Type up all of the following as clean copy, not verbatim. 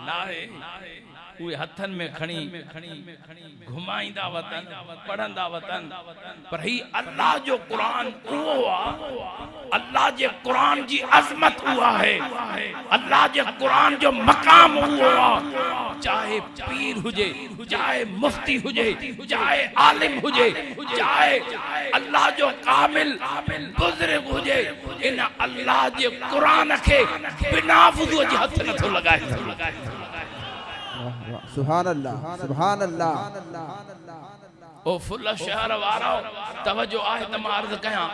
नाहे उहे हथन में खणी घुमाईंदा वतन पढ़ंदा वतन पर ही अल्लाह जो कुरान उहो अल्लाह जे कुरान जी अजमत हुआ है अल्लाह जे कुरान जो मकाम हुआ चाहे पीर हुजे चाहे मुफ्ती हुजे चाहे आलिम हुजे चाहे अल्लाह जो कामिल बुजुर्ग हुजे इन अल्लाह जे कुरान के बिना वुज़ू जे हथ न थो लगाए सुभान अल्लाह सुभान अल्लाह ओ फुल शहर वारो तवज्जो आहे त मां अर्ज़ कयां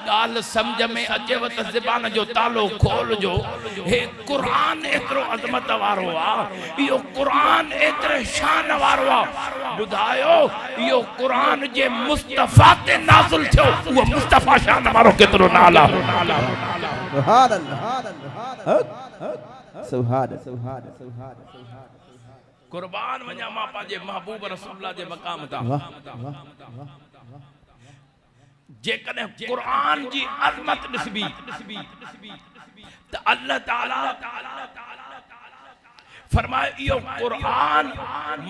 गाल समझ में अचेव त ज़बान जो तालो खोल जो हे कुरान एतरो अज़मत वारो आ यो कुरान एतरे शान वारो आ बुधायो यो कुरान जे मुस्तफा ते नाज़िल थियो वो मुस्तफा शान वारो केतरो नाला सुभान अल्लाह सुभान सुभान सुभान कुर्बान वञा मां पंहिंजे महबूब रसूलुल्लाह जे मक़ाम ता जेकॾहिं कुरान जी अज़मत ॾिसबी त अल्लाह ताला फरमाए इहो कुरान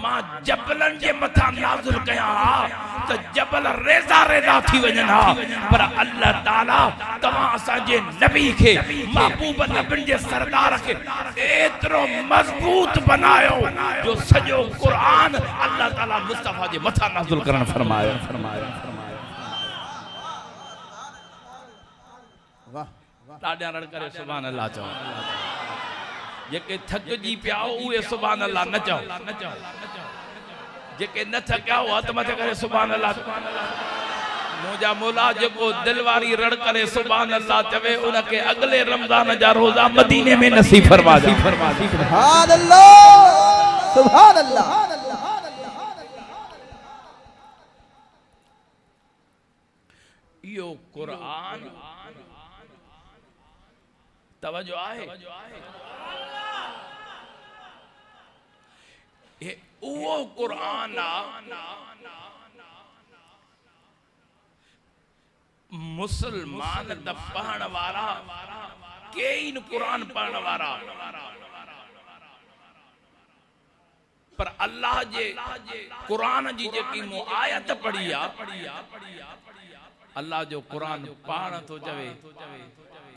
मां जबलन जे मथा नाज़िल कया त जबल रेज़ा रेज़ा थी वञनि पर अल्लाह ताला तव्हां असांजे नबी खे महबूब नबियुनि जे सरदार खे एतिरो मज़बूत बनायो जो सॼो कुरान अल्लाह ताला मुस्तफा जे मथा नाज़िल करण फरमायो ॾाढा रड़ करे सुभान अल्लाह चओ जेके थकजी पिया उहे सुभान अल्लाह न चओ जेके न थकिया हथ मथे करे सुभान अल्लाह मुंहिंजा मौला जेको दिल वारी रड़ करे सुभान अल्लाह चवे उनके अगले रमजान जा रोजा मदीने में नसीब फरमा दे सुभान अल्लाह सुभान अल्लाह यो कुरान तवज्जो आहे ये वो कुरान मुसलमान द पढ़ण वारा केइन कुरान पढ़ण वारा पर अल्लाह जे कुरान जी जेकी मु आयत पढ़ी अल्लाह जो कुरान पढ़ण तो चवे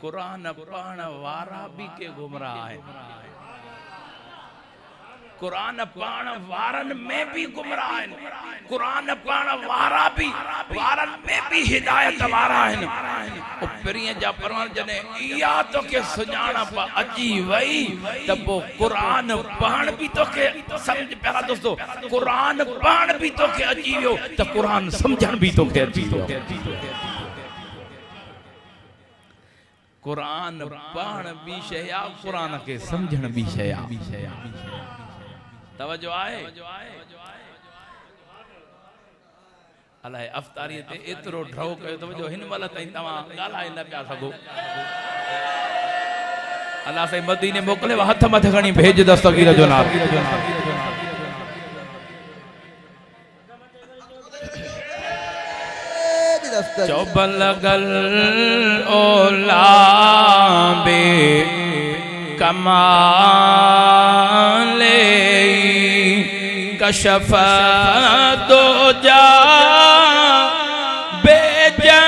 कुरान पढ़ण वारा भी के गुमराह आहिनि कुरान पढ़ण वारन में भी गुमराह आहिनि कुरान पढ़ण वारा भी वारन में भी हिदायत वारा आहिनि ओ पिरीअ जा परवान जने इया तो के सुञाणप अची वई त पो कुरान पढ़ण भी तो के समझ प्यारा दोस्तों कुरान पढ़ण भी तो के अची वियो त कुरान समझण भी तो के अची वियो कुरान पढ़ण भी शया कुरान के समझण भी शया तवज्जो आहे अलाए अफ्तारी ते एतरो ड्रौ कयो तवज्जो हिन महिल ताईं तव्हां ॻाल्हाए न पिया सघो अल्लाह साईं मदीने मोकिले हथ मथे खणी भेज दस्तगीर जो नाम चौबल लगल ओला बे कमाले कशफ दो जा बेजमाली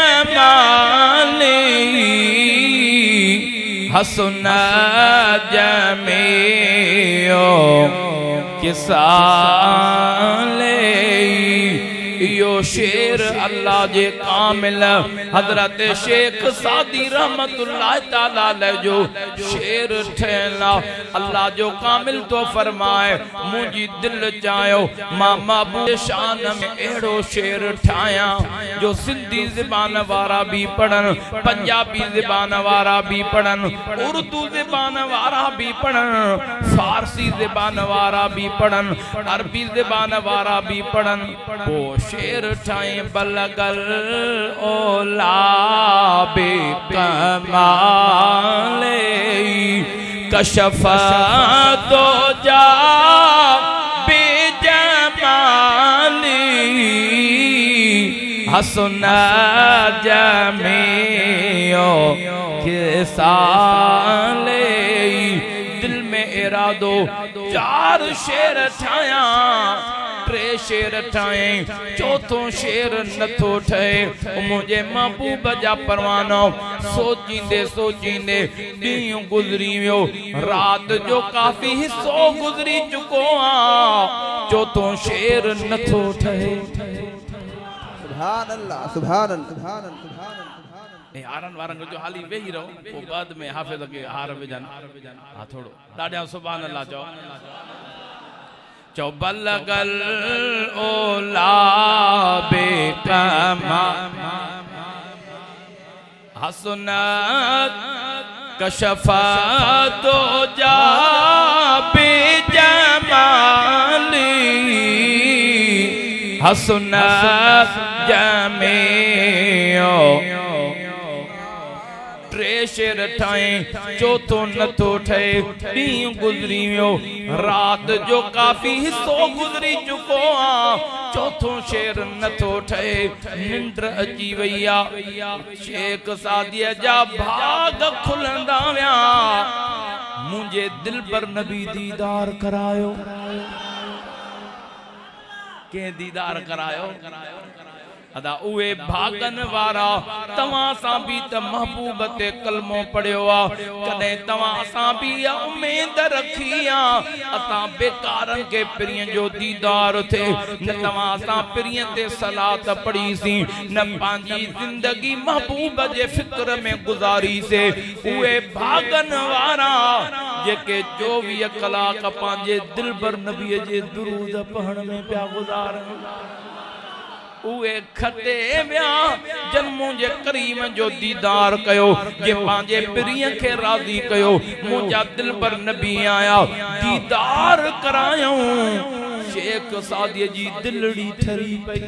हसन जमीओ किसाले यो शेर अल्लाह जे कामिल हजरत शेख सादी रहमतुल्लाह ताला अलैह जो शेर ठहला अल्लाह जो कामिल तो फरमाए मुझी दिल चायो मां महबूब शान में एड़ो शेर ठाया जो सिंधी ज़बान वारा भी पढ़न पंजाबी ज़बान वारा भी पढ़न उर्दू ज़बान वारा भी पढ़न फारसी ज़बान वारा भी पढ़न अरबी ज़बान वारा भी पढ़न वो शेर ठाए बलगल ओला बे कमाले कशफ तो जा बेजमाली हसन जमीओ किसाले में इरादो 4 शेर ठाया, 3 शेर ठाए, चौथो शेर नथो ठहे। मुझे महबूब जा परवानो सोचींदे सोचींदे ॾींहुं गुज़री वियो, रात जो काफ़ी हिस्सो गुज़री चुको आ, चौथो शेर नथो ठहे। सुभान अल्लाह, सुभान अल्लाह, सुभान अल्लाह। हारन वारन जो हाली वेही रहो, वो बाद में हाफिज़ के हार विझन हा थोड़ो ॾाढा सुभान अल्लाह चओ चो बलगल ओला बेकमा हसनत कशफा दो जा बेजमाली हसनत जमेओ। 3 शेर ठाए, चौथो नथो ठहे, ॾींहुं गुज़री वियो, रात जो काफ़ी हिस्सो गुज़री चुको आ, चौथो शेर नथो ठहे। निंड अची वई आ, शेख सादीअ जा भाग खुलंदा विया, मुंहिंजे दिल पर नबी दीदार करायो। के दीदार करायो? अदा उहे भागन वारा तवां सां भी त महबूब ते कलमो पढ़ियो आ, कदे तवां सां भी उम्मीद रखी आ असां बेकारन के पिरियन जो दीदार थे, न तवां सां पिरियन ते सलात पढ़ी सी, न पांजी जिंदगी महबूब जे फिक्र में गुजारी से। उहे भागन वारा जेके 24 कलाक पांजे दिलबर नबी जे दुरूद पढ़ण में पिया गुजारन, उहे खटे विया जन मुझे करीम जो दीदार कयो, जे पांजे पिरिय के राज़ी कयो। मुझा दिल पर नबी आया, दीदार करायो, शेख सादी जी दिलड़ी ठरी पई।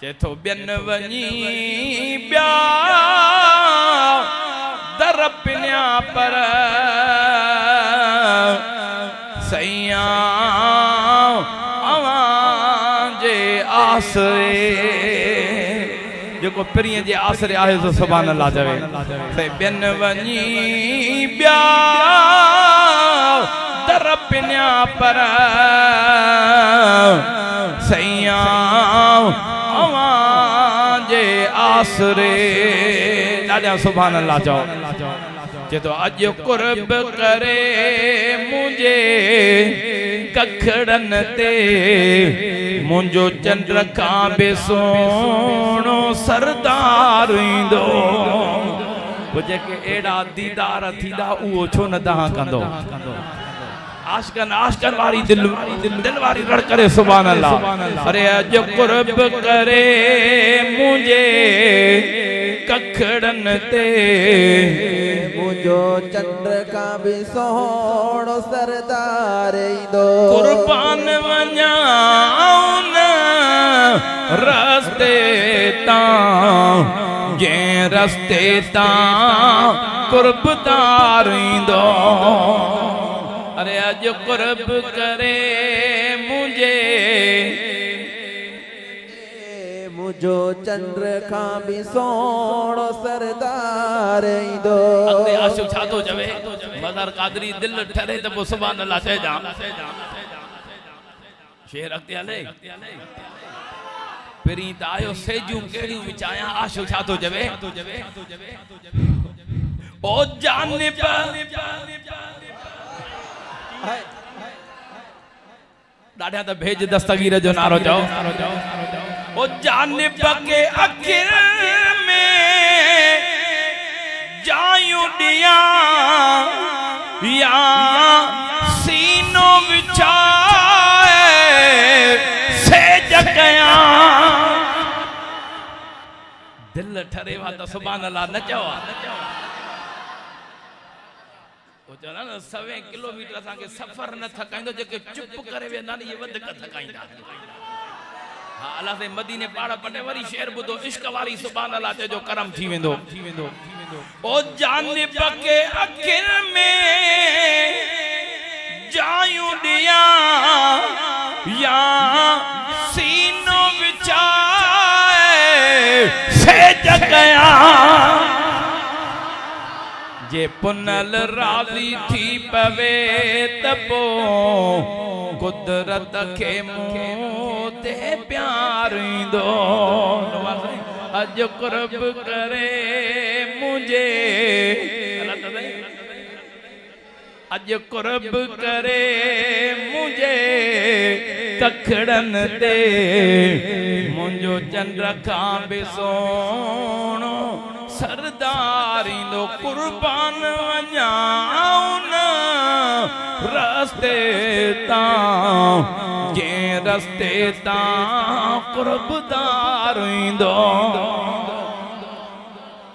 चेथो बियन वनी ब्या दर पिन्या पर सैया आसरे, जेको पिरिय जे आसरे आहे सो सुभान अल्लाह चवे। से बियन वनी ब्या दर पिन्या पर सैया अवां जे आसरे, ॾाढा सुभान अल्लाह चओ। जे तो अज कुर्ब करे मुझे कखड़न ते, मुंजो चंद्र खां बे सोणो सरदार इंदो। वो जेके एड़ा दीदार थींदा उहो छो न तहां कंदो? आशिकन आशिकन वारी दिल वारी रड़ करे सुभान अल्लाह। अरे अज कुर्ब करे मुझे कखड़न ते, मुझो चंद्र का भी सोहणो सरदार इंदो। कुर्बान वञाउन रस्ते तां, जे रस्ते तां कुर्बदार इंदो। अरे अज कुर्ब करे मुझे, मुझो चंद्र का भी सोहणो सरदार इंदो। अगले आशिक छा तो चवे? मदर कादरी दिल ठरे त पोइ सुभान अल्लाह चइजां। शेर अॻिते हले, पहिरीं त आयो सेजूं कहिड़ियूं विचायां, आशिक छा तो चवे? ओ जानिब ॾाढा त भेज दस्तगीर जो नारो चओ। ओ जानिब के आखिर में जायूं दिया या सीनो विछाए से जगया। दिल ठरे वा त सुभान अल्लाह न चओ। वो चवंदा न 100 किलोमीटर असांखे सफ़र न थकाईंदो, जेके चुप करे वेंदा न इहे वधीक थकाईंदा। हाँ अल्लाह से मदीने पाड़ पटे वरी शेर बुधो, इश्क वारी सुभान अल्लाह ते जो करम थी वेंदो। ओ जानिब के आखिर में जायूं दिया या सीनो विछाए से जगया। जे पुनल राज़ी थी पवे तपो कुदरत के मुँह ते प्यार दो अज कुर्ब करे मुझे अज कुर्ब करे मुझे कखड़न दे मुझो चंद्र खां बि सोणो सरदारी दो कुर्बान वञाऊं न रस्ते तां जे रस्ते तां कुर्बदार दो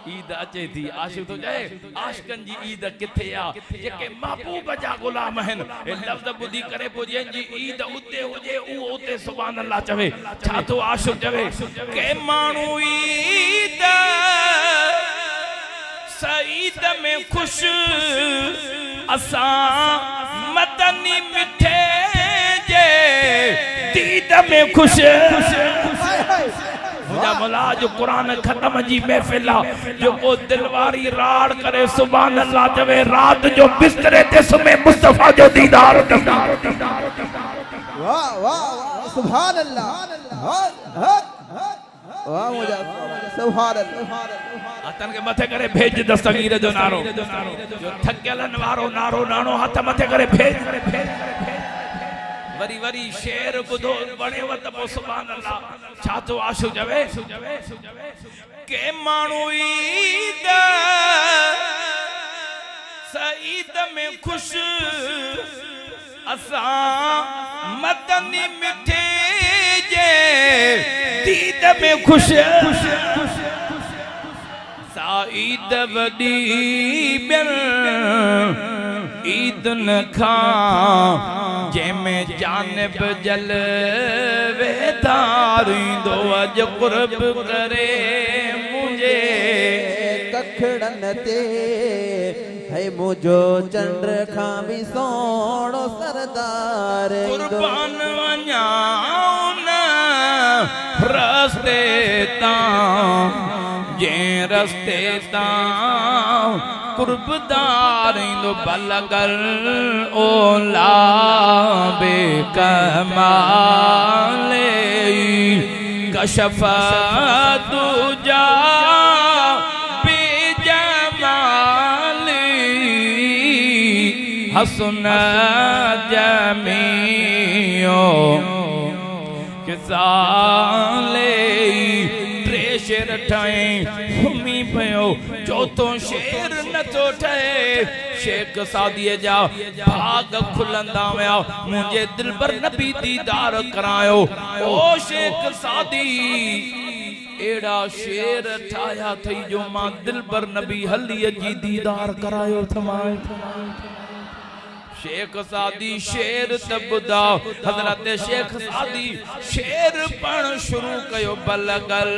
ईद अचे थी आशिक़ तो जाए आशिक़न जी ईद किथे आ जेके महबूब जा गुलाम हन ए लफ्ज़ बुधी करे पो जी ईद उते हुजे उ उते सुभान अल्लाह चवे छा तो आशिक़ चवे के मानू ईद सईद में खुश असा मदनी मिठे जे दीद में खुश मुझा मौला जो कुरान खत्म जी महफिल जो को दिलवारी राड़ करे सुभान अल्लाह चवे रात जो बिस्तरे ते सुमे मुस्तफा जो दीदार वाह वाह सुभान अल्लाह वाह मुझा सुभान अल्लाह हथन के मथे करे भेज दस्तगीर जो नारो जो थकेलन वारो नारो नानो हथ मथे करे भेज वरी वरी शेर बुधो बणे वत पो सुभान अल्लाह छा तो आशु जवे के मानू ईद सईद में खुश असा मदनी मिठे जे दीद में खुश साईद वडी बिन ईद न खां जंहिंमें जानिब जलवे तारींदो अज कुर्ब करे मुझे कखड़न ते है मुझो चंद्र खां भी सोणो सरदार कुर्बान वञाऊं न रस्ते तां जे रस्ते तां कुर्बदार इंदो बलगल ओला बेकमाले कशफ तुजा बेजमाली हसन जमियो किसाले शेर ठाए घूमी पयो चौथों शेर न तो ठहे शेख सादी जा भाग खुलंदा वया मुझे दिल पर नबी दीदार करायो ओ शेख सादी एड़ा शेर ठाया थई जो मां दिल पर नबी हली जी दीदार करायो थमाए शेख सादी शेर तबदा हजरत शेख सादी शेर पण शुरू कयो बलगल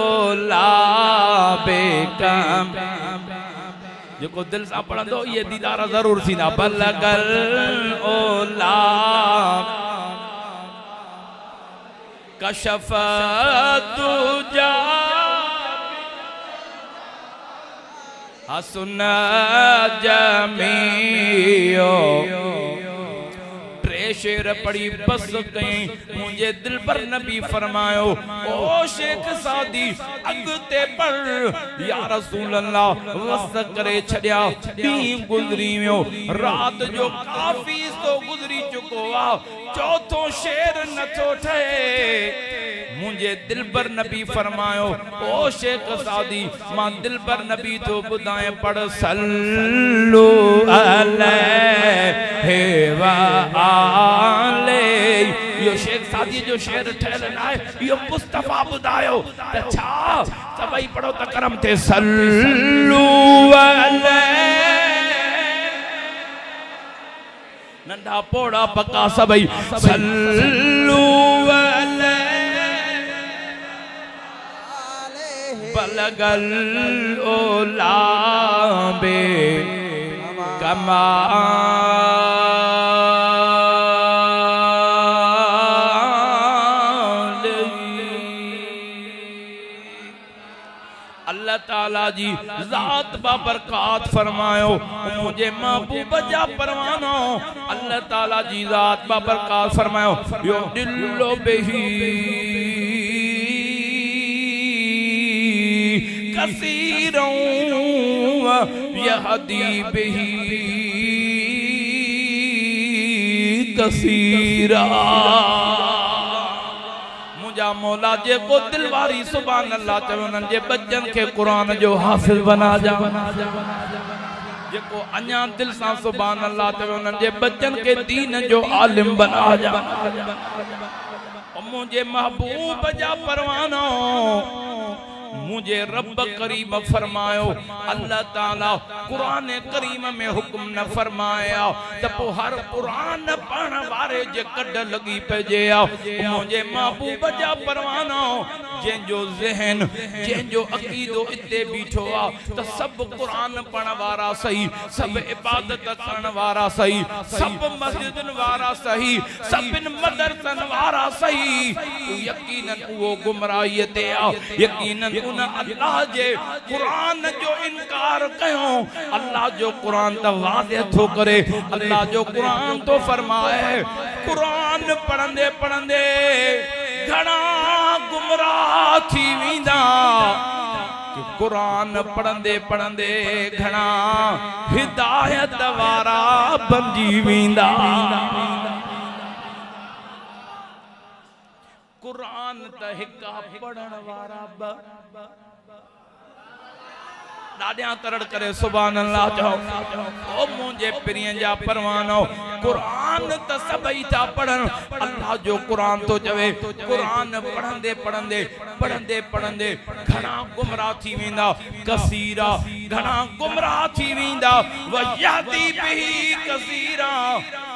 ओला बेकम जो दिल से पढ़ंदो ये दीदार जरूर थींदा बलगल ओला कशफ तुजा हसन जमियो ट्रे शेर पड़ी बस कहीं मुझे दिल पर नबी फरमायो ओ शेख सादी अगते पर या रसूल अल्लाह वस करे छड़िया दी गुजरी वियो रात जो काफी तो गुजरी चुको आ चौथों शेर न तो ठहे मुझे दिल पर नबी फरमायो ओ शेख सादी मां दिल पर नबी तो बुदाए पढ़ सल्लु अलैहि व आले यो शेख सादी जो शेर ठहल नाए यो मुस्तफा बुदायो त छा सभई पढ़ो त करम थे सल्लु अलैहि नंढा पोड़ा पक्का सभई सल्लु अलैहि बलगल ओला बे कमाल अल्लाह ताला ताला जी ज़ात बाबरकात फरमायो मुझे महबूब जा परवानो अल्लाह ताला जी ज़ात बाबरकात फरमायो यो दिलो बेही कसीरों यहदी बेही कसीरा मुझा मौला जे को दिलवारी सुभान अल्लाह चवे उन्हनि जे बच्चन के कुरान जो हाफिज बना जा जे को अन्या दिल सां सुभान अल्लाह चवे उन्हनि जे बच्चन के दीन जो आलिम बना जा मुझे महबूब जा परवानो मुझे रब करीम फरमायो अल्लाह ताला कुरान करीम में हुक्म न फरमाया तो हर कुरान पढ़ वारे जे कड लगी पजे मुझे महबूब जा परवानो जंजो ज़हन जंजो अकीदो इते बीठो आ तो सब कुरान पढ़ वारा सही सब इबादत करण वारा सही सब मस्जिदन वारा सही सब मदरसन वारा सही यकीनन वो गुमराही ते आ यकीनन उन अल्लाह जे कुरान जो इनकार कयो अल्लाह जो कुरान त वादे थो करे अल्लाह जो कुरान तो फरमाए कुरान पढ़ंदे पढ़ंदे घणा गुमराह थी विंदा कुरान पढ़ंदे पढ़ंदे घणा हिदायत वारा बणजी विंदा कुरान त हिका पढ़ण वारा दादियां तरड़ करे सुभान अल्लाह चओ ओ मुझे प्रियन जा परवानो कुरान त सभई था पढ़न अल्लाह जो कुरान तो चवे कुरान पढ़ंदे पढ़ंदे पढ़ंदे पढ़ंदे घणा गुमराह थी वेंदा कसीरा घणा गुमराह थी वेंदा वयहदी बिही कसीरा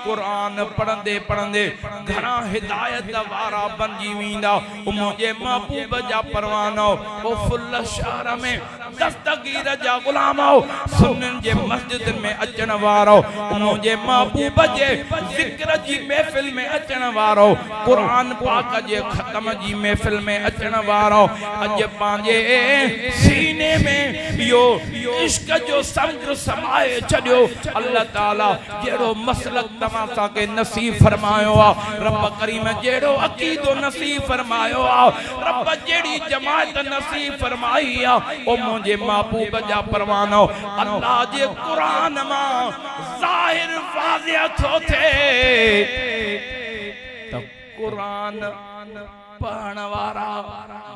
कुरान पढ़ंदे पढ़ंदे घणा हिदायत वारा बणजी वेंदा मुझे महबूब जा परवानो ओ फुल शहर में दस्तगीर जा गुलामो सुनन जे मस्जिद में अचण वारो मुझे महबूब जे जिक्र जी महफिल में अचण वारो कुरान पाक जे खत्म जी महफिल में अचण वारो अज पांजे सीने में यो इश्क जो समुद्र समाए छड़ियो अल्लाह ताला जेड़ो मसलक तमासा के नसीब फरमायो आ रब करीम जेड़ो अकीदो नसीब फरमायो आ रब जेड़ी जमात नसीब फरमाई आ ओ मुझे महबूब जा परवानो अल्लाह जे कुरान मा जाहिर वाज़िह थो थे त कुरान पढ़ण वारा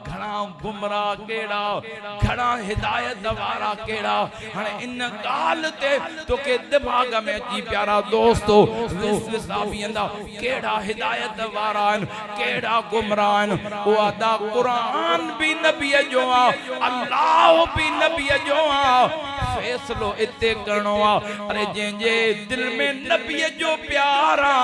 घणा गुमराह केड़ा घणा हिदायत वारा केड़ा हाणे इन गाल ते तोके दिमाग में अची प्यारा दोस्तो विसाबियंदा केड़ा हिदायत वारा केड़ा गुमराह ओ अदा कुरान भी नबी जो आ अल्लाह भी नबी जो आ फैसलो इते करणो आ अरे जे दिल में नबी जो प्यार आ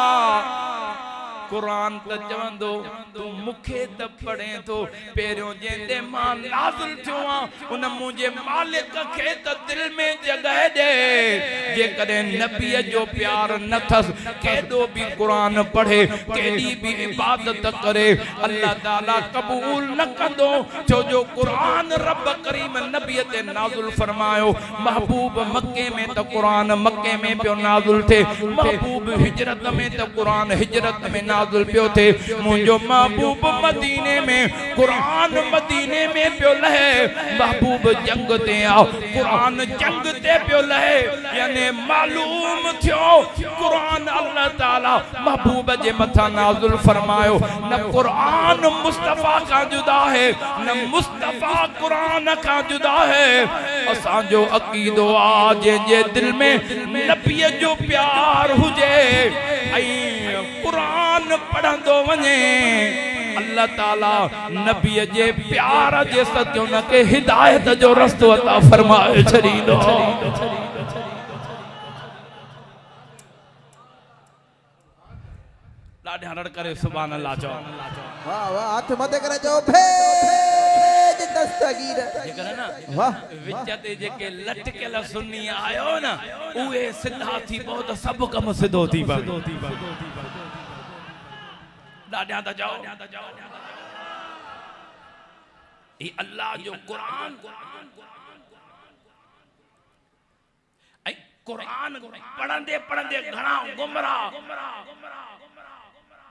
कुरान त चवंदो तू मुखे त पढ़े तो पेरियों जेंदे मां नाज़िल थियो आ उन मुझे मालिक खे त दिल में जगह दे जे कदे नबी जो प्यार न थस केदो भी कुरान पढ़े केडी भी इबादत करे अल्लाह ताला कबूल न कंदो छो जो कुरान रब करीम नबी ते नाज़िल फरमायो महबूब मक्के में त कुरान मक्के में पियो नाज़िल थे महबूब हिजरत में त कुरान हिजरत में नाज़िल पियो थे मुझो महबूब मदीने में कुरान मदीने में पियो लहे महबूब जंग ते आ कुरान जंग ते पियो लहे यानी मालूम थियो कुरान अल्लाह ताला महबूब जे मथा नाज़िल फरमायो न कुरान मुस्तफा का जुदा है न मुस्तफा कुरान का जुदा है असा जो अकीदो आ जे दिल में नबी जो प्यार हुजे कुरान पढ़ंदो वने अल्लाह ताला नबी जे प्यार जे सत्यो न के हिदायत जो रस्तो अता फरमाए छरीदो लाडे हड़ करे सुभान अल्लाह चो वाह वाह हाथ मथे करे जो भेज दस्तगीर ये करे ना वाह विचते जे के लटकेला सुन्नी आयो ना उए सिधा थी बहुत सब कम सिधो थी बा लाडे ता जाओ ये अल्लाह जो कुरान कुरान पढ़ंदे पढ़ंदे घणा गुमराह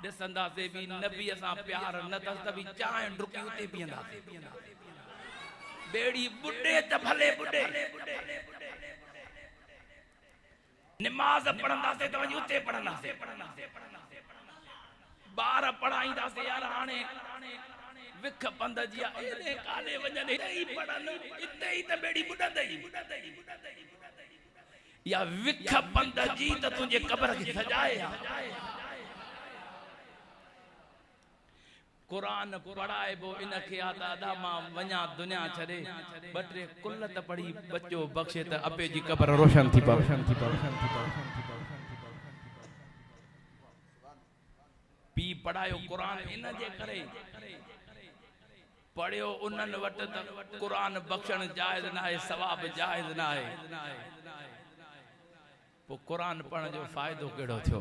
ॾिसंदासीं भी नबी सां प्यार न अथसि त बि चांहि डुकी उते पीअंदासीं बेड़ी बुॾे त भले बुॾे नमाज पढ़ंदासीं त वञी उते पढ़ंदासीं ॿार पढ़ाईंदासीं यार हाणे विख पंध जी आहे काॾे वञनि हिते ई पढ़नि हिते ई त बेड़ी बुॾंदई या विख पंध जी त तुंहिंजे क़बर खे सजाए कुरान पढ़ाइबो इनखे आ त अदा मां वञा दुनिया छॾे ॿ टे कुल त पढ़ी बचो बख़्शे त अपे जी क़बर रोशन थी पवे पी पढ़ायो कुरान इन जे करे पढ़ियो उन्हनि वटि त कुरान बख़्शण जाइज़ न आहे सवाब जाइज़ न आहे पोइ कुरान पढ़ण जो फ़ाइदो कहिड़ो थियो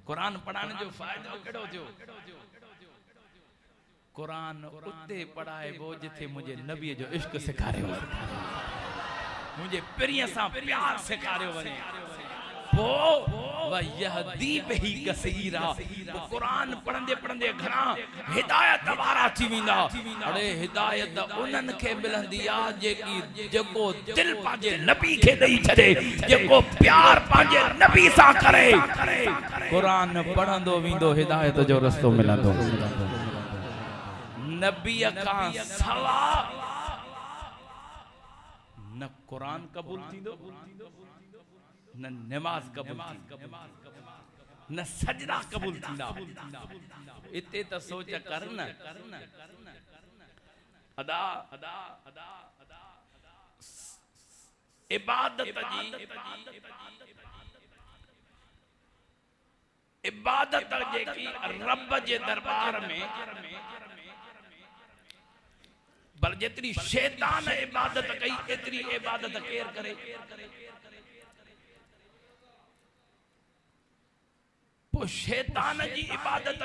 कुरान पढ़ण जो फ़ाइदो कहिड़ो थियो कुरान उते पढ़ाइबो जिथे मुझे नबी जो इश्क सिखारियो मुझे प्रिय सां प्यार सिखारियो वने पो वयहदी बिही कसीरा कुरान पढ़ंदे पढ़ंदे घणा हिदायत वारा थी विंदा अरे हिदायत उन्हनि खे मिलंदी आ जेकी जेको दिल पांजे नबी खे ॾेई छॾे जेको प्यार पांजे नबी सां करे कुरान पढ़ंदो विंदो हिदायत जो रस्तो मिलंदो नबी का सवा न कुरान कबूल थींदो न नमाज कबूल न सजदा कबूल थींदा इते त सोच कर न अदा इबादत जेकी रब जे दरबार में बल जेतरी शैतान इबादत कई एतरी इबादत केर करे पो शैतान जी इबादत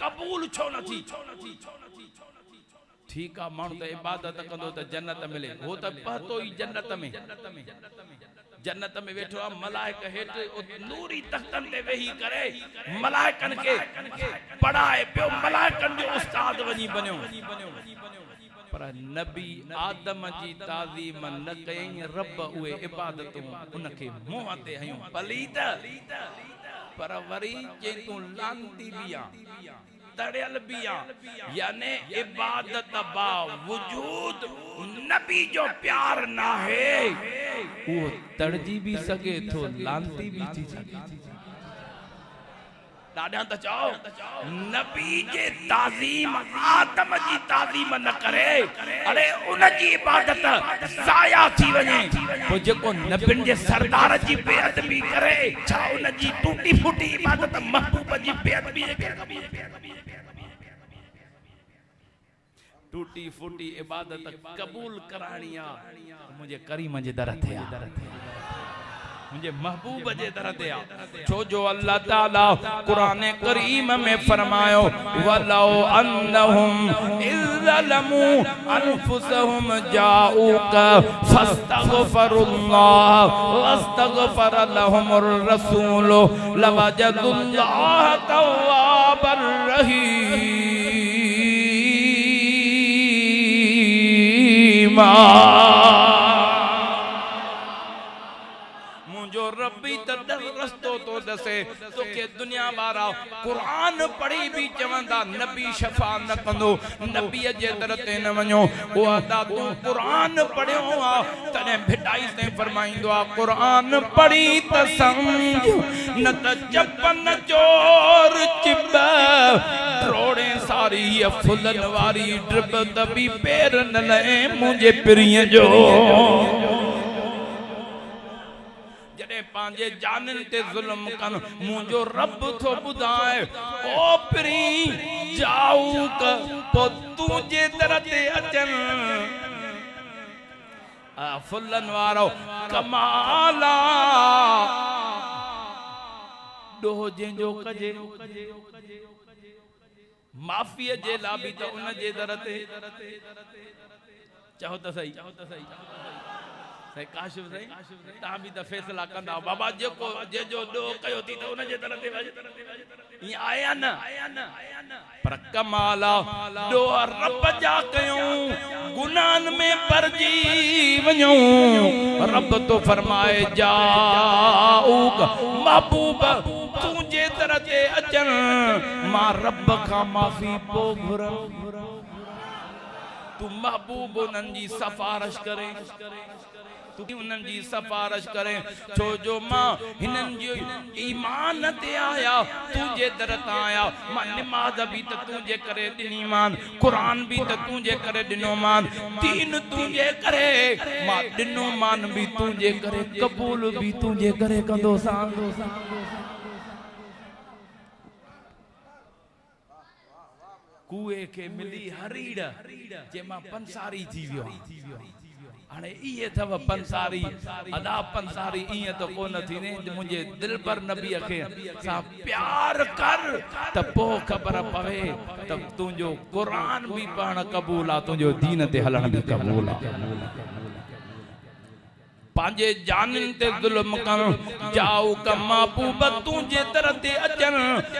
कबूल छो न थी ठीक आ माण्हू त इबादत कंदो त जन्नत मिले वो त पतो ही जन्नत में वेठो आ मलाइक हेठ नूरी तख्तन ते वेही करे मलाइकन के पढ़ाए पियो मलाइकन जो उस्ताद वनी बन्यो पर नबी आदम जी ताज़ीम न कयई रब उहे इबादतूं उनखे मुंह ते हयूं पलीत पर वरी जे तू लांती बिया तड़ियल बिया यानी इबादत बा वजूद नबी जो प्यार ना है वो तड़जी भी सके तो लांती भी थी सके दादा त चाओ नबी जे ताज़ीम आदम जी ताज़ीम न करे अरे उन जी इबादत ज़ाया थी वने तो जेको नबिन जे सरदार जी बेअदबी करे छा उन जी टूटी फूटी इबादत महबूब जी बेअदबी टूटी फूटी इबादत कबूल कराणिया मुझे करीम जे दर थे मुझे महबूब जे दर ते छो जो अल्लाह ताला कुरान करीम में फरमायो वलौ अन्नहुम इज़लमू अनफुसहुम जाऊका फस्तगफरुल्लाह वस्तगफर लहुमुर रसूल लवजदुल्लाह तव्वाबर रहीमा रब्बी तदर रस्तो तो दसे तो के दुनिया वारा कुरान पढ़ी भी चवंदा नबी शफा न कंदो नबी जे दर ते न वञो ओ अदा तू कुरान पढ़ियो आ तने भिटाई से फरमाइंदो आ कुरान पढ़ी त समझ न त चपन चोर चिब रोड़े सारी फुलन वारी ड्रिब दबी पैर न लए मुझे प्रिय जो पांजे जानन ते जुल्म कन मुझो रब थो बुधाए ओ प्री जाऊ क तो तुझे दर ते अचन फुलन वारो कमाला डोह जो कजे माफिया जे लाबी तो उन जे दर ते चाहो त सही सही काशिफ सही तव्हां बि त फैसला कंदा बाबा जेको जे जो ॾो कयो थी त उन जे तरह ते ईअं आया न पर कमाल ॾो रब जा कयूं गुनाहन में परजी वञूं रब तो फरमाए जाऊक महबूब तू जे तरह ते अचन मां रब खां माफ़ी पो घुरन तू महबूब उन्हनि जी सिफारिश करे तू उन्हनि जी सिफारिश करे छो जो मां हिननि जो ईमान ते आया तुझे दर तां आया मां नमाज भी त तुझे करे ॾिनी मान कुरान भी त तुझे करे ॾिनो मान दीन तुझे करे मां ॾिनो मान भी तुझे करे कबूल भी तुझे करे कंदो सां कुए के मिली हरीड़ जे मां पंसारी थी वियो हाणे इहे अथव पंसारी अदा पंसारी ईअं त कोन थींदे मुंहिंजे दिल पर नबीअ खे सां प्यार कर त पोइ ख़बर पवे त तुंहिंजो क़ुरान बि पढ़ण क़बूल आहे तुंहिंजो दीन ते हलण बि क़बूल आहे पांजे जानन ते जुल्म कर जाओ का महबूब तुझे तरह ते अचन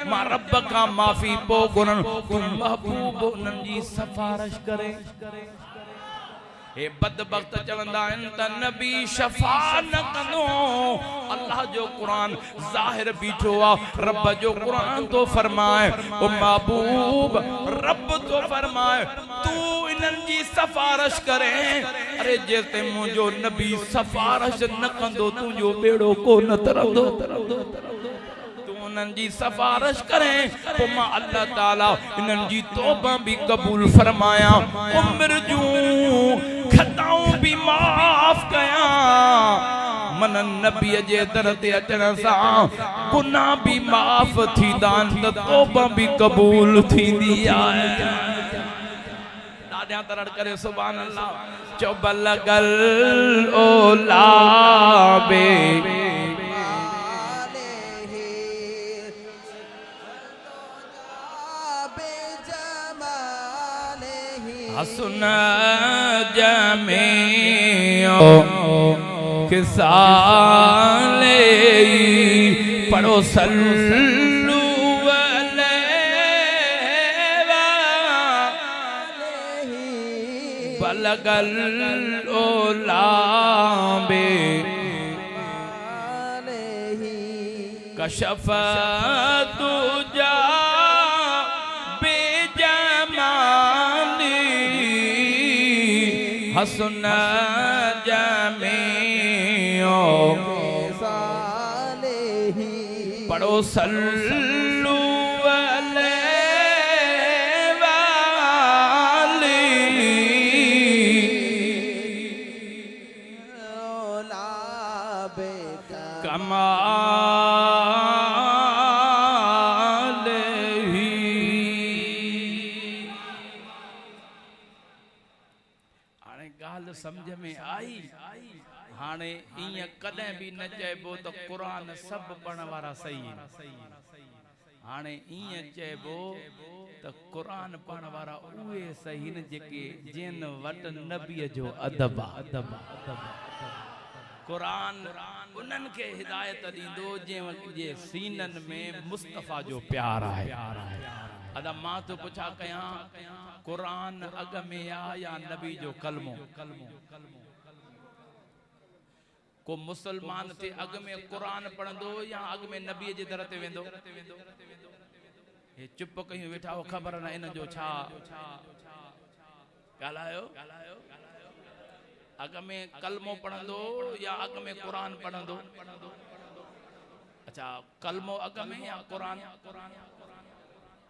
मां रब का माफी पो गुरन तू महबूब उन्हनि जी सिफारिश करे ए बदबख्त चवंदा आहिनि त नबी शफा न कंदो अल्लाह जो कुरान ज़ाहिर बीठो आहे रब जो कुरान तो फरमाए ओ महबूब रब तो फरमाए तू इन्हनि जी सिफारिश करे अरे जेते मुंहिंजो नबी सिफारिश न कंदो तुंहिंजो बेड़ो कोन तरंदो उन्हनि जी सिफारिश करे तो मां अल्लाह ताला इन्हनि जी तौबा भी कबूल फरमाया उम्र जूं खताऊं भी माफ कया मन नबी जे दर ते अचण सां गुनाह भी माफ थींदा त तौबा भी कबूल थींदी आहे दादियां तरड़ करे सुभान अल्लाह चौबल गल ओला बे हसन जमेओ किसाले पढ़ो सल्लू अलैहि बलगल ओलाबे कशफ तुजा हसन जमेओ पढ़ो सल्लू अलैहि कमाल ही गाल समझ में आई हाने इं कदे भी न चेबो तो कुरान सब पढ़न वाला सही हाने इं चेबो तो कुरान पढ़न वाला उहे सही न जेके जिन वट नबी जो अदब कुरान उन्हन के हिदायत दींदो जे सीनन में मुस्तफा जो प्यार है अदा मां तो पुछा कया कुरान अग में या नबी जो कलमो को मुसलमान थे अग में कुरान पढ़ंदो या अग में नबी जे दर ते वेंदो ये चुप कहीं वेठा हो खबर न इन जो छा गालायो अग में कलमो पढ़ंदो या अग में कुरान पढ़ंदो अच्छा कलमो अग में या कुरान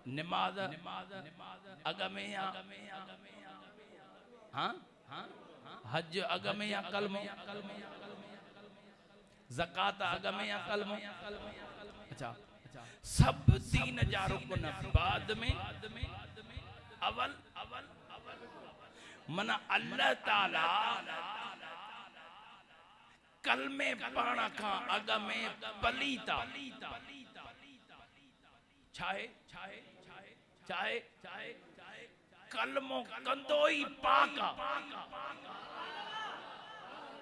नमाज अग में या हाँ हज अग में या कलमो ज़कात अग में या कलमो अच्छा सब दीन जा रुकन बाद में अवल मन अल्लाह ताला कलमे पढ़ण का अग में पलीता चाहे कलमो कंदो ही पाका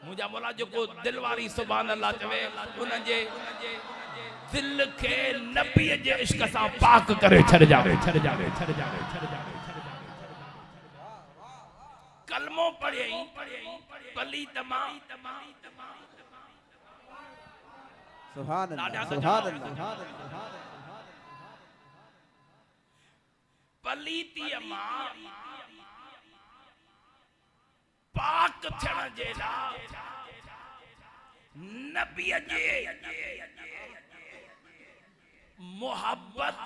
मुझा मौला जो को दिल वारी सुभान अल्लाह चवे उन जे दिल के नबी जे इश्क सा पाक करे छड़ जावे कलमो पढ़े पली तमा सुभान अल्लाह पलीती मां पाक थियण जे लाइ नबी जे मोहब्बत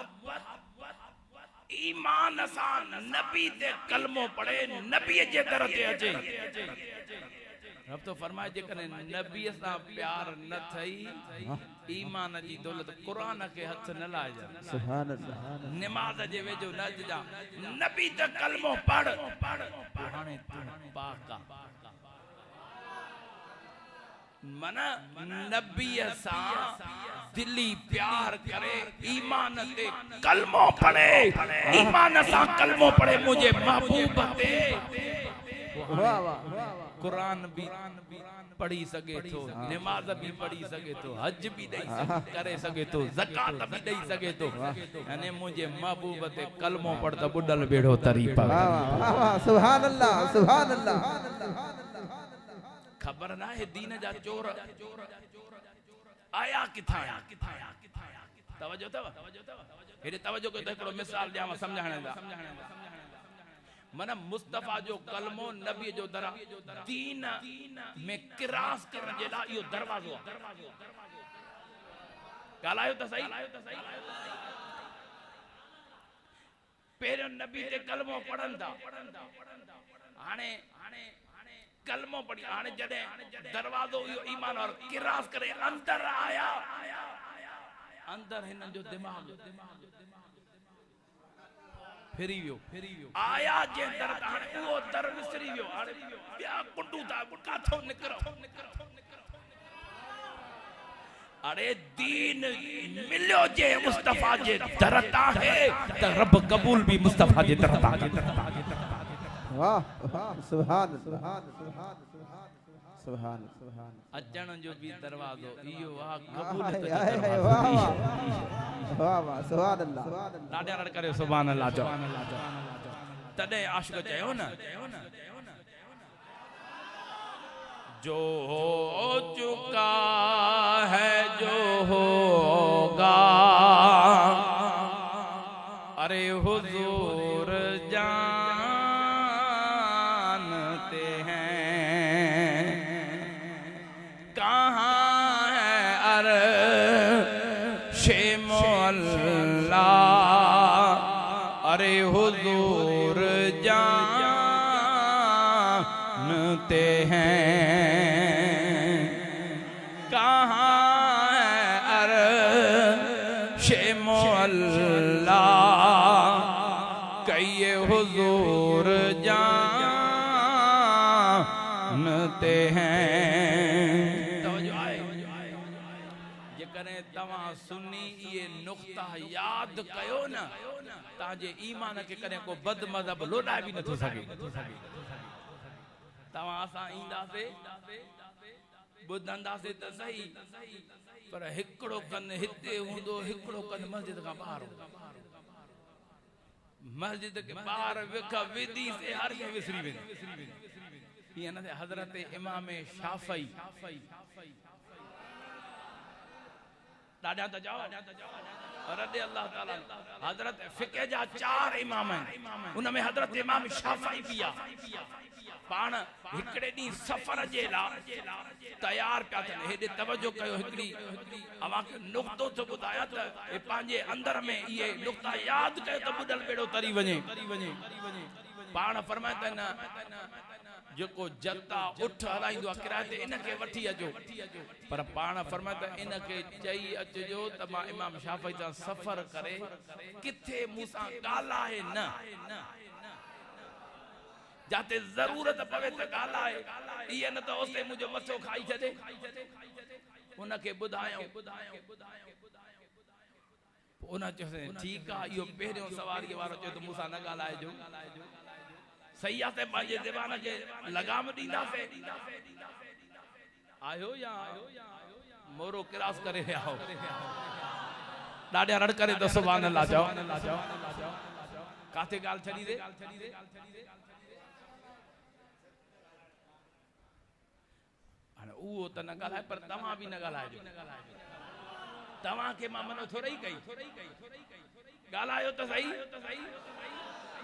ईमान सां नबी ते कलमो पढ़े नबी जे दर ते अचे रब तो फरमाए जे कने नबी सां प्यार न थई ईमान जी दौलत कुरान के हथ न लाजा सुभान अल्लाह नमाज जे वेजो न जा नबी ते कलमो पढ़ हाने तू पाका मना नबी सा दिली प्यार करे ईमान ते कलमो पढ़े ईमान सा कलमो पढ़े मुझे महबूब ते वाह वाह कुरान भी पढ़ी सके तो नमाज भी पढ़ी सके तो हज भी दई करे सके तो ज़कात भी दई सके तो यानी मुझे महबूब ते कलमो पढ़ता बुडल बेड़ो तरी पा वाह वाह सुभान अल्लाह सुभान अल्लाह खबर ना है दीन जा चोर आया किथा तवज्जो तव हेरे तवज्जो को देखो मिसाल दिया समझाने दा मना मुस्तफा जो कलमो नबी जो दरा दीन में किरास करने जेला यो दरवाजो गालायो त सही पेर नबी ते कलमो पढ़न था हाने कलमो पढ़ी हाने जदे दरवाजो यो ईमान और किरास करे अंदर आया अंदर हिन जो दिमाग फेरियो आया जे दर हाने वो दर विसरी वियो हाने बिया कुंडू था काथो निकरो अरे दीन मिलो जे मुस्तफा जे दरता है त रब कबूल भी मुस्तफा जे दरता वाह सुभान सुभान सुभान सुभान सुभान अचण जो भी दरवाजो इयो वाह कबूल वाह वाह वाह सुभान अल्लाह डाडा रड़ करे सुभान अल्लाह जो तदे आशिक चयो न जो हो चुका है जो होगा अरे हुजूर जानते हैं कहाँ है अर्शे मौला अरे हुजूर जानते हैं कहिए हुजूर जानते हैं जेकरे तवा सुनी ये नुक्ता याद कयो न ताजे ईमान के करे को बद मजहब लोडा भी न थो सके तवा असा इंदा से बुधंदा से त सही पर हिकड़ो कन हिते हुंदो हिकड़ो कन मस्जिद का बाहर मस्जिद के बाहर विखा विधि से हर के विसरी वे ये न हजरत इमाम शाफई दादा त जाओ रदी अल्लाह ताला हजरत फिक़ह जा 4 इमाम उन में हजरत इमाम शाफई पिया पान हिकड़े दी सफर जे ला तैयार पिया थे हेडे तवज्जो कयो हिकड़ी अवा के नुक्तो तो बुधाया त ए पांजे अंदर में ये नुक्ता याद कयो त बुडल बेड़ो तरी वने पान फरमाता न जो जता उठ हलाइंदो किराए ते इनके वठी अजो पर पान फरमाता इनके चई अचजो त मां इमाम शाफई ता सफर करे किथे मूसा गाला है न जाते जरूरत पवे त गाला है ये न तो ओसे मुझे मसो खाई छदे उनके बुधायो उन चसे ठीक आ यो पहिरियों सवारी वारो चयो त मूसा न गालाए जो सही आहे बाजे ज़बान के लगाम दींदा से आयो या मोरो क्रास करे आओ ॾाढा रड़ करे तो सुभान अल्लाह चओ काथे गाल छड़ी दे हाणे उहो त न ॻाल्हाए पर तव्हां बि न ॻाल्हाइजो तव्हां खे मां मनो थोड़ी कई ॻाल्हायो त सही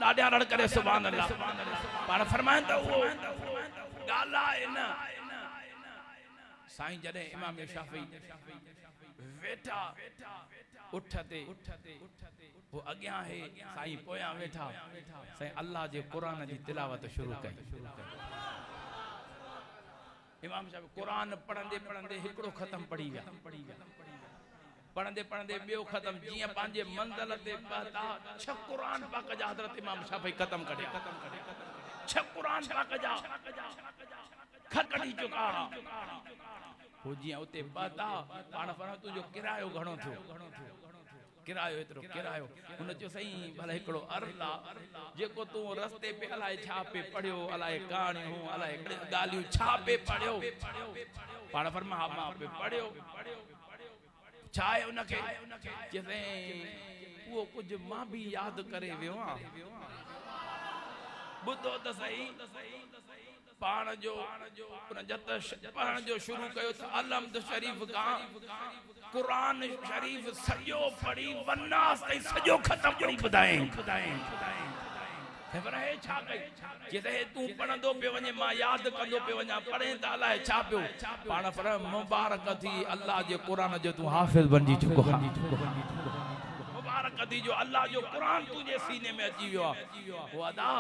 ॾाढा रड़ करे सुभान अल्लाह पाण फरमाइनि त उहो ॻाल्हाए न साईं जॾहिं इमाम शाफ़ी वेठा उठते वो अॻियां है साईं पोयां वेठा साईं अल्लाह जे क़ुरान जी तिलावत शुरू कई इमाम शाफ़ी क़ुरान पढ़ंदे पढ़ंदे हिकिड़ो ख़त्म पढ़ी विया पढ़ंदे पढ़ंदे ॿियो ख़त्म जीअं पंहिंजे मंज़िल ते पहुता 6 क़ुरान पाक जा हज़रत इमाम शाफ़ी ख़त्म कढिया 6 क़ुरान पाक जा खत कढी चुका हो जीअं उते पहुता पाण फरमायो तुंहिंजो किरायो घणो थियो किरायो एतिरो किरायो हुन चयो साईं भला हिकिड़ो अर्ज़ आहे जेको तूं रस्ते पे अलाए छा पे पढ़ियो अलाए कहाणियूं अलाए ॻाल्हियूं छा पे पढ़ियो पाण फरमा हा मां पे पढ़ियो छा आहे उनखे चई उहो कुझु मां बि यादि करे वियो आहियां ॿुधो त सही पाण जो पढ़ण जो शुरू कयो त अलहम्द शरीफ खां क़ुरान शरीफ सॼो पढ़ी वन्नास ताईं सॼो ख़त्म पढ़ी ॿुधाए पर हे छा कई जे तूं पढ़ंदो पियो वञे मां यादि कंदो पियो वञा पढ़े त अलाए छा पियो पाण पर मुबारक थी अल्लाह जे क़ुरान जो तूं हाफ़िज़ बणिजी चुको मुबारक थी जो अल्लाह जो क़ुरान तुंहिंजे सीने में अची वियो आहे वो अदा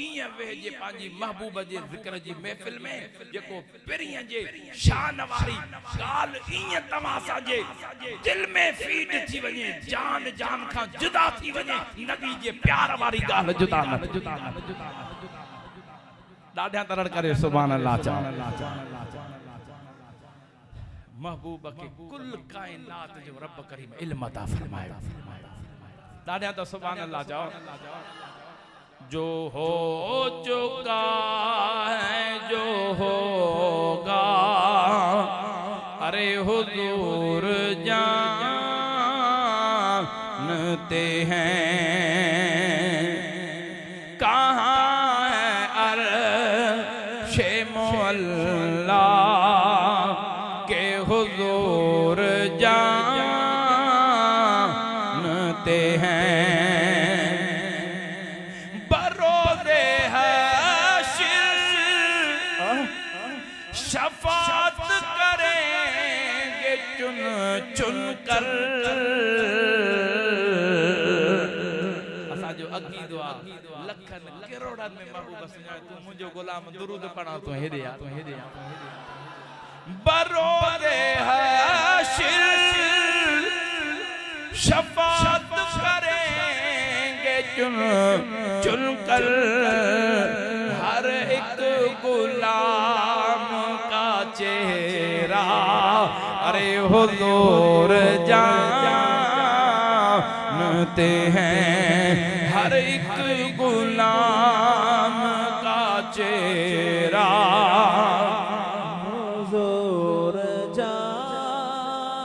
ईअं वेहिजे पंहिंजी महबूब जे ज़िक्र जी महफ़िल में जेको पिरीअ जे शान वारी ॻाल्हि ईअं तव्हां सां जे दिल में फीड थी वञे जान जान खां जुदा थी वञे नबी जे प्यार वारी ॻाल्हि जुदा न ॾाढा तरड़ करे सुभान अल्लाह चओ महबूब के कुल कायनात जो रब करीम इल्म अता फरमायो ॾाढा तो सुभान अल्लाह चओ जो हो चुका है जो होगा अरे हुजूर जानते हैं कहाँ है अर्शे मुअल्ला के हुजूर जानते हैं बरोज़े हश्र शफाअत करेंगे चुन चुन कर असा जो अक़ीदो आ लखन करोड़न में महबूब सुना तू मुझे गुलाम दुरूद पढ़ा तो हेदे या बरोज़े हश्र शफाअत करेंगे चुन चुन कर हर एक गुलाम का चेहरा अरे हुजूर जानते हैं हर एक गुलाम का चेहरा हुजूर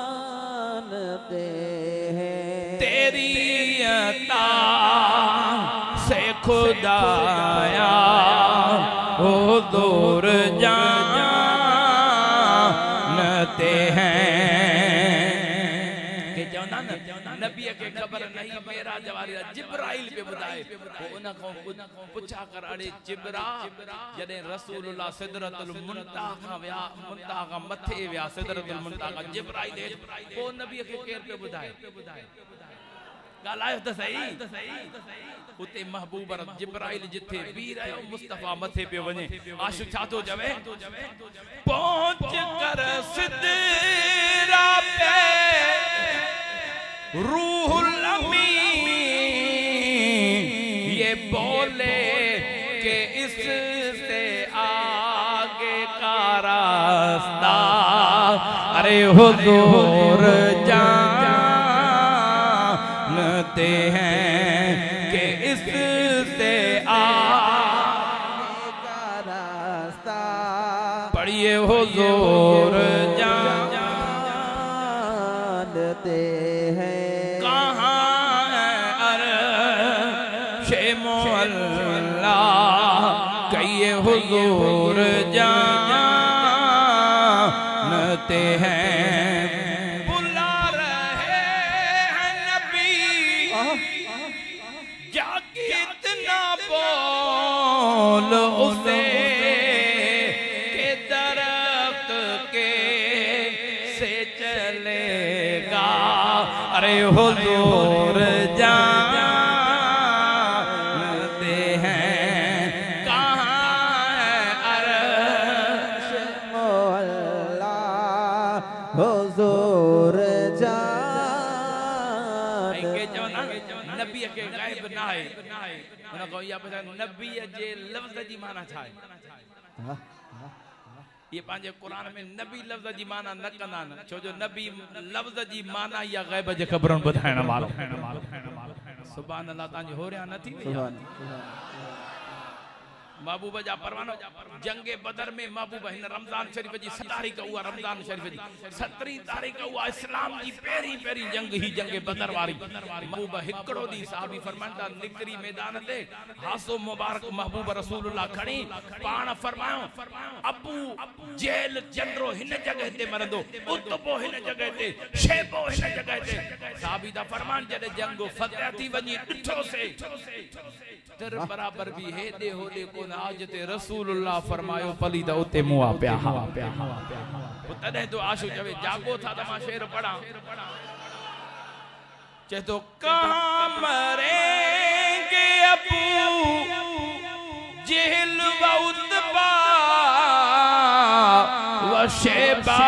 जानते हैं तेरी अता से खुदाया हुजूर जानते हैं के चवंदा न नबी के खबर नहीं मेरा जवारी जिब्राइल पे बुधाए उन को पुछा कर अड़े जिब्रा जदे रसूलुल्लाह सिदरतुल मुंतहा का वया मुंतहा का मथे वया सिदरतुल मुंतहा का जिब्राइल को नबी के केर पे बुधाए गालायो त सही उते महबूब जिब्राइल जिथे बी रहो मुस्तफा मथे पे वने आशिक छा तो जवे पहुंच कर सिदरा पे रूहुल अमीन ये बोले कि इससे आगे का रास्ता अरे हुजूर जानते हैं कि इससे आगे का रास्ता पढ़िए हुजूर जानते हैं कहाँ है अर्शे मौला कहिए हुजूर जानते हैं। बुला रहे हैं नबी जाके इतना बोल उसे के दरख्त के से चलेगा। अरे हुजूर जानते हैं कहाँ है अर्शे मौला हुजूर जानते नबी के गायब ना है उनको या पता नबी जे लफ्ज जी माना छा है। ये पांजे कुरान में नबी लफ्ज जी माना न कंदा न छो जो नबी लफ्ज जी माना या गैब जे खबरन बुधाइण वालो। सुभान अल्लाह तांजी हो रहा नथी महबूब जा परवानो जंगे बदर में महबूब हिन रमजान शरीफ जी 7 तारीख हुआ रमजान शरीफ जी 17 तारीख हुआ इस्लाम जी पहिरीं पहिरीं जंग ही जंगे बदर वारी महबूब हिकड़ो दी साहबी फरमांदा निकरी मैदान ते हासो मुबारक महबूब रसूलुल्लाह खणी पाण फरमायो अबू जेल जंदरो हिन जगह ते मरंदो उतबो हिन जगह ते शेबो हिन जगह ते साहबी दा फरमान जदे जंग फतह थी वनी ॾिठो से तर बराबर भी हे दे होले को आज ते रसूलुल्लाह फरमायो पली दा उते मुआ प्या हा तदे तो आशु चवे जागो था त मां शेर पढ़ा चे तो कहां मरेंगे अबू जेल व उतबा व शेबा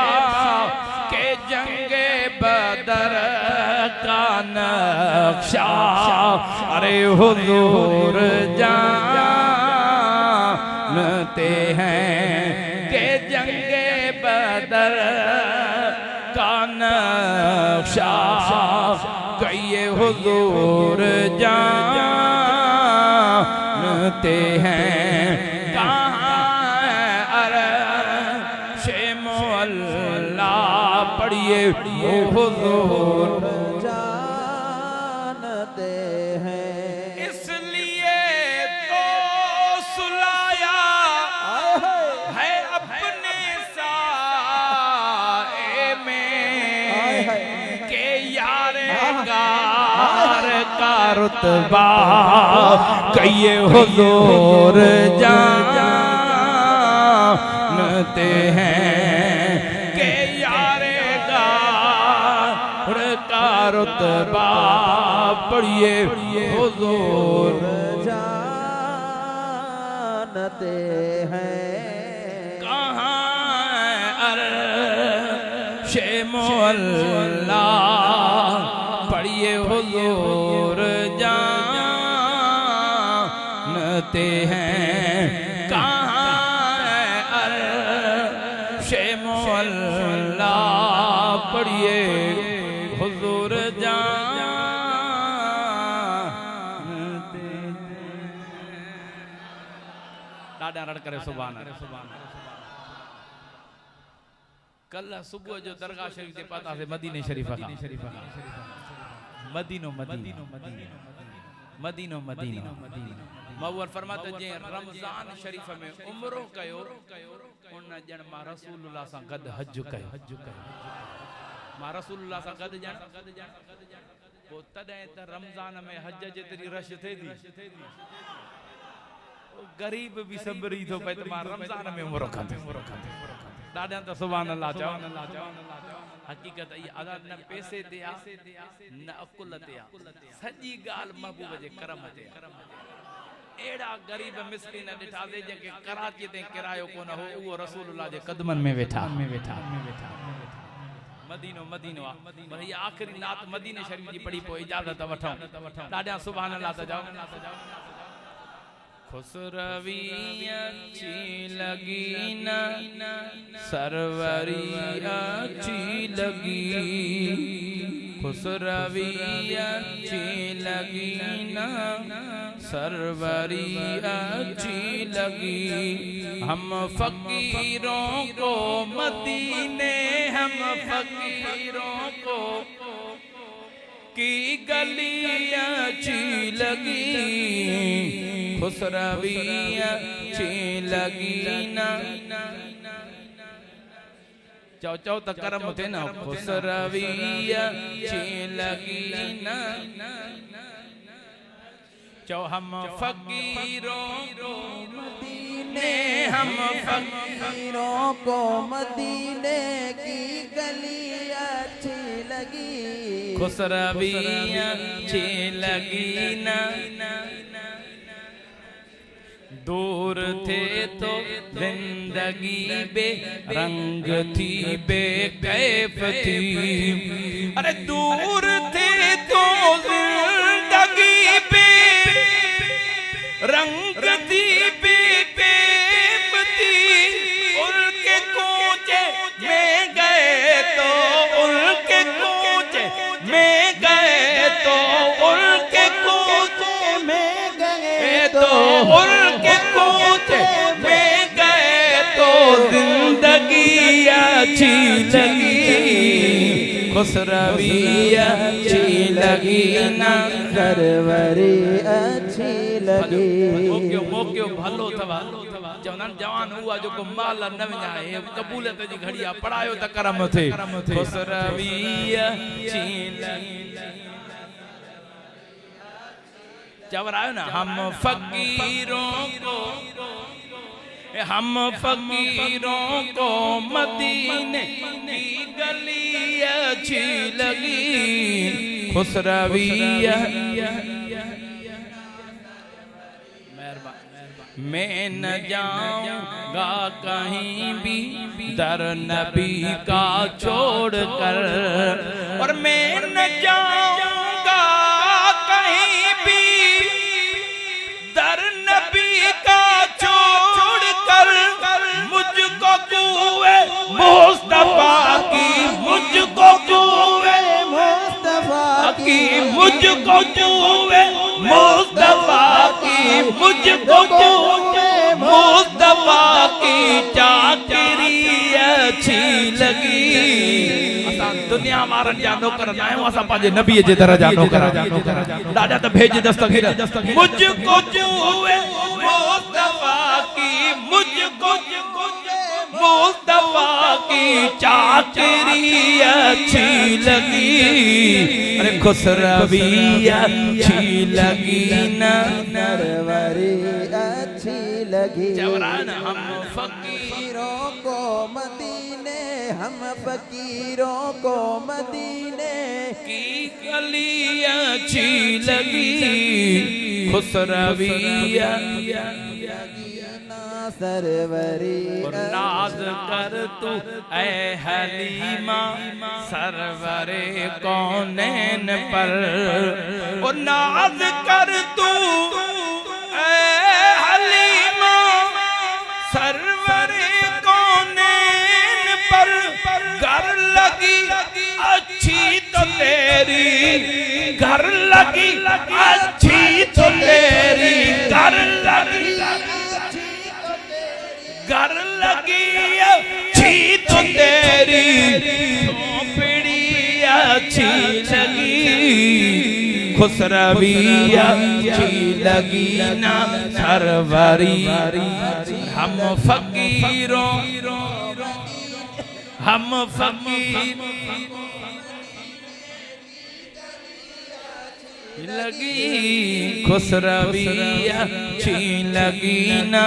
के जंगे बदर का नक्शा। अरे हुजूर जानते हैं के जंगे बदर का नक्शा कहिए हुजूर जानते हैं कहाँ है अर्शे मौला पढ़िए हुजूर जानते हैं। इसलिए तो सुलाया है अपने साए में के यारे गार का रुतबा कहिए हुजूर जानते हैं के यारे गार का रुतबा पढ़िए हुजूर जानते हैं कहाँ है अर्शे मौला पढ़िए हुजूर जानते हैं कहाँ है अर्शे मौला पढ़िए हुजूर जानते हैं। डाडा रड़ करे सुभान कल सुबह जो दरगाह शरीफ के पता से मदीने शरीफ का मदीनो मदीनो मदीनो मदीनो मऊर फरमाते जे रमजान शरीफ में उम्रो कयो उन जन मा रसूलुल्लाह सा गद हज कयो मा रसूलुल्लाह सा गद जन वो तदे त रमजान में हज जेतरी रश थे दी गरीब भी सबरी तो पे मा रमजान में उम्रो खाते दादा तो सुभान अल्लाह चओ हकीकत ये अदा न पैसे ते आ न अकुल ते आ सजी गाल महबूब जे करम ते एड़ा गरीब मिस्किन ॾिठा दे जेके कराची ते किरायो कोन हो वो रसूलुल्लाह जे कदमन में वेठा मदीनो मदीनो आ पर ये आखिरी नात मदीने शरीफ जी पढ़ी पो इजाजत वठो दादा सुभान अल्लाह त जाओ खुसरवी अच्छी लगी न सरवरी अच्छी लगी खुसरवी अच्छी लगी ना सरवरी अच्छी लगी। हम फकीरों को मदीने हम फकीरों को की गली अच्छी लगी। खुसरवी अच्छी लगी ना चौ चौ तक करम थे ना। खुसरवी अच्छी लगी ना चौ हम फकीरों को मदीने हम फकीरों को मदीने की गली अच्छी लगी। खुसरवी अच्छी लगी ना। दूर थे तो जिंदगी बेरंग थी बेकैफ थी। अरे दूर थे तो जिंदगी बेरंग थी बेकैफ थी। उनके कोचे में गए तो उनके कोचे में गए तो उनके कोचे में गए तो उनके कोचे में गए तो जिंदगी अच्छी लगी। खुसरवी अच्छी लगी ना सरवरी अच्छी लगी। मोक्यो भलो थवा जवान जवान हुआ जो को माल न विञाए कबूलियत जी घड़िया पढ़ायो त करम थे। खुसरवी अच्छी लगी चवरायो ना। हम फकीरों को मदीने की गली अच्छी लगी। खुसरवी मैं न जाऊंगा कहीं भी दर नबी का छोड़ कर। और मैं न जाऊंगा कहीं भी दर नबी का छोड़ कर। मुझको कुए मुस्तफा की मुझको कुए मुस्तफा की मुझको कुए मुस्तफा की मुझको कुए मुस्तफा की चाकरी अच्छी लगी। दुनिया मारन जा नौकर ना आयो असा पाजे नबी जे दरजा नौकर दादा त भेज दस्तगीर। मुझको कुए मुस्तफा की मुझको मुस्तफा की चाकरी अच्छी लगी। अरे खुसरवी अच्छी लगी ना सरवरी अच्छी लगी। जवरान हम फकीरों को मदीने हम फकीरों को मदीने की गली अच्छी लगी। खुसरवी सरवरी नाज कर तू ऐ हलीमा सरवरे कौनैन पर। और नाज कर तू ऐ हलीमा सरवरे कौनैन पर। घर लगी अच्छी तो तेरी घर लगी अच्छी तो तेरी घर लगी घर लगी अच्छी तो तेरी झोपड़ी अच्छी लगी। खुसरवी अच्छी लगी ना सरवरी। हम फकीरों हम फकीर लगी। खुसरवी अच्छी लगी ना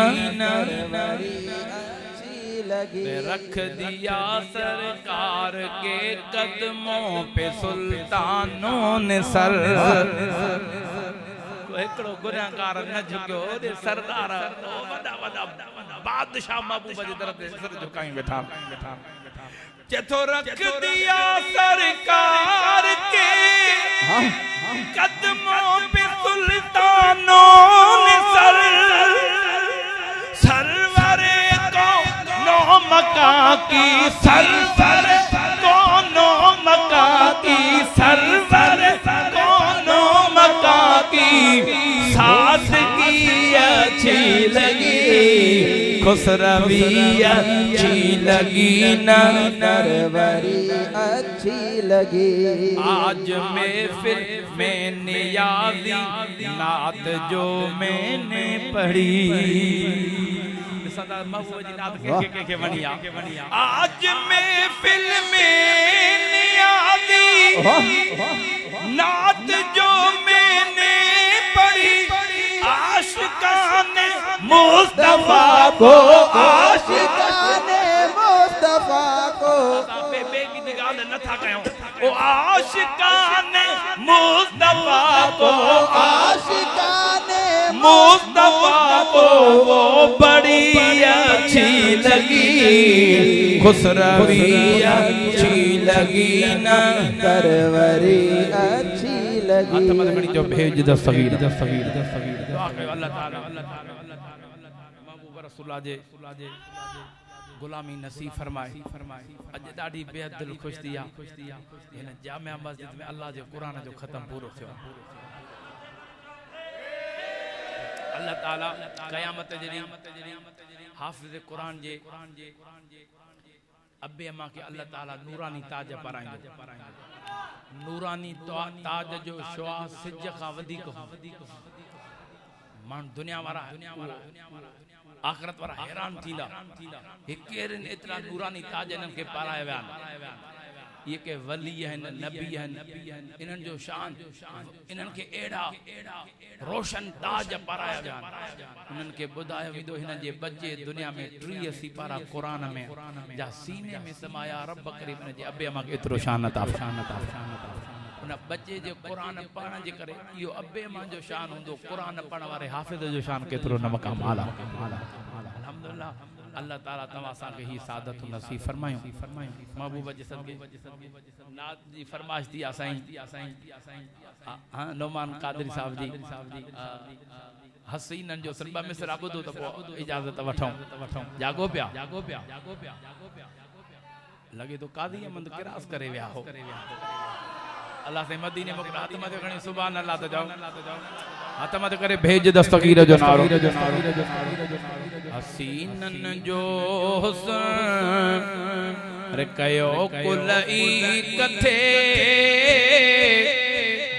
रख दिया सरकार के कदमों पे सुल्तानों ने सर। एकड़ो गुनाहगार न झुकियो रे सरदार वडा वडा बादशाह महबूब जी तरफ सर झुकाई बैठा। चथो रख दिया सरकार के कदमों पे सुल्तानों ने सर। सरवरे कौनो मका की सरवर कौनो मका की सर। खुसरवी अच्छी लगी ना सरवरी अच्छी लगी। आज महफिल में नियाज़ी नात जो मैंने पढ़ी आज महफिल में नियाज़ी नात जो मैंने पढ़ी आशिकाने मुस्तफा को आशिकाने मुस्तफा को ओ आशिकाने मुस्तफा को आशिकाने मुस्तफा को वो बड़ी अच्छी लगी खुसरवी अच्छी लगी ना सरवरी अच्छी लगी। जो भेज दस्तगीर अल्लाह ताला महबूब रसूल जे गुलामी नसीब फरमाए। अज ॾाढी बेहद दिल खुश थी इन जामिया मस्जिद में अल्लाह जो कुरान जो खत्म पूरो थियो। अल्लाह ताला क़यामत जे ॾींहुं हाफ़िज़ कुरान जे अब्बे अम्मा के अल्लाह ताला नूरानी ताज पाराईंदो। नूरानी ताज जो शुआ सिज खां वधीक मान दुनिया वारा आखिरत वारा हैरान थींदा केरनि एतिरा नूरानी ताज इन्हनि खे पाराया विया ये के वली हैं नबी हैं इन्हनि जो शान इन्हनि खे अहिड़ा रोशन ताज पाराया विया उन्हनि खे ॿुधायो वेंदो हिन जे बचे दुनिया में 30 सिपारा कुरान में जा सीने में समाया रब करीम हिन जे अबे अमा खे एतिरो शान अता उन बच्चे जो कुरान पढ़ण जे करे इहो अबे मां जो शान हूंदो कुरान पढ़ण वारे हाफ़िज़ जो शान केतिरो न मक़ाम आला अल्हम्दुलिल्लाह। अल्लाह ताला तव्हां असांखे ही सादत नसीब फरमायो महबूब जे सदके नात जी फरमाइश थी असाई हां नौमान कादरी साहब जी हसीनन जो सनबा मिसरा ॿुधो त पोइ इजाज़त वठूं जागो पिया लगे तो कादी मंद किरास करे विया हो अल्लाह से मदीने में हाथ मत खणी सुभान अल्लाह तो जाओ हाथ मत करे भेज दस्तगीर जो नारो हसीनन जो हुस्न रे कयो कुलई कथे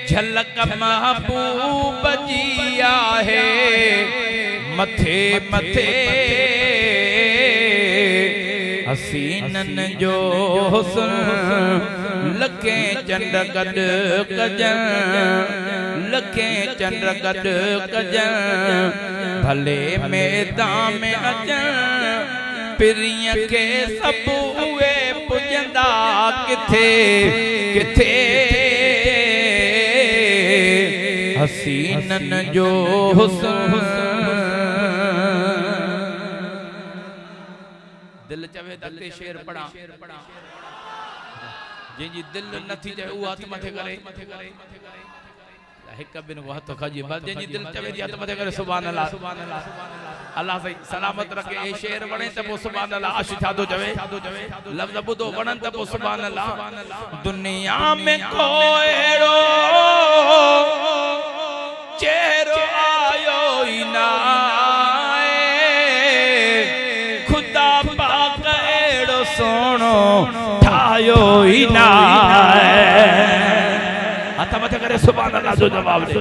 झलक महबूब जी आहे मथे मथे हसीनन जो हुस्न लखे चंड गड कजन लखे चंड गड कजन भले मैदान में अचन पिरिय के सब उए पुजंदा किथे किथे हसीनन जो हुस्न दिल चवे ते शेर पढ़ा जी दिल नथी चवे वो हाथ मथे करे एक बिन वो हाथ खजी बस जी दिल चवे जी हाथ मथे करे सुभान अल्लाह अल्लाह सही सलामत रखे ए शेर वणे त पो सुभान अल्लाह आश छादो चवे लफ्ज बुधो वणन त पो सुभान अल्लाह दुनिया में कोएड़ो चेहरो आयो ही ना खुदा पाक एड़ो सोनो ठायो ही ना हाथ मथे करे सुभान अल्लाह जो जवाब दे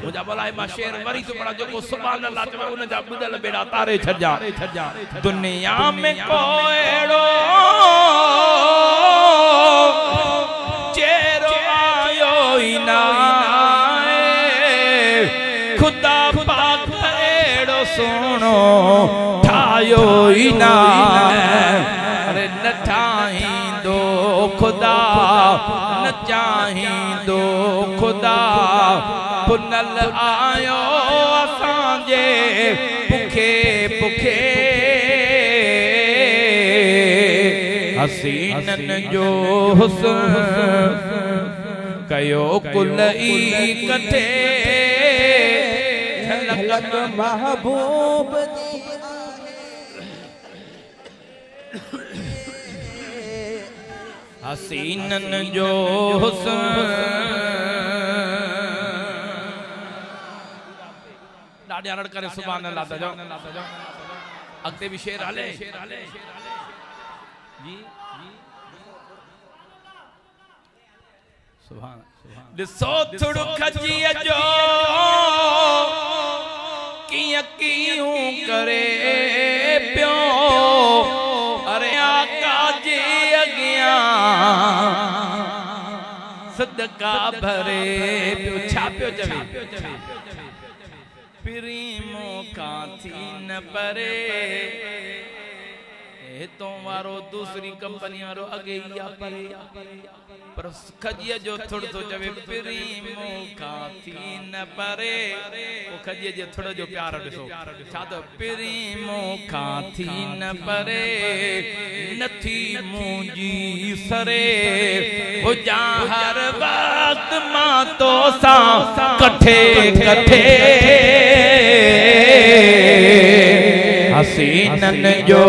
मुझा बोला मां शेर वरी तो बड़ा जो सुभान अल्लाह चवे उन जा बुदल बेड़ा तारे छजा दुनिया में कोएड़ो चेहरो आयो ही ना खुदा पाक एड़ो सोनो ठायो ही ना अरे न ठाहींदो खुदा न चाहींदो खुदा पुनल आयो असांजे पुखे पुखे हसीनन जो हुस्न कयो कुलई कथे झलक महबूब जी हसीनन जो हुस्न डाडिया रड़ करे सुभान अल्लाह त जाओ अगते भी शेर आले जी सुभान दिसो थोड़ो खजिया जो कियूं करे प्यो अरे आका जी अगिया सदका भरे प्यो छा प्यो चवे प्रीमो का थी न परे तो वारो दूसरी कंपनी वारो अगे या परे पर खजिया जो थोड़ो तो चवे प्रीमो का थी न परे वो खजिया जो थोड़ो जो प्यार ॾिसो छा तो प्रीमो का थी न परे नथी मुंजी सरे हो जा हर वक्त मां तो सा कठे कठे हसीनन जो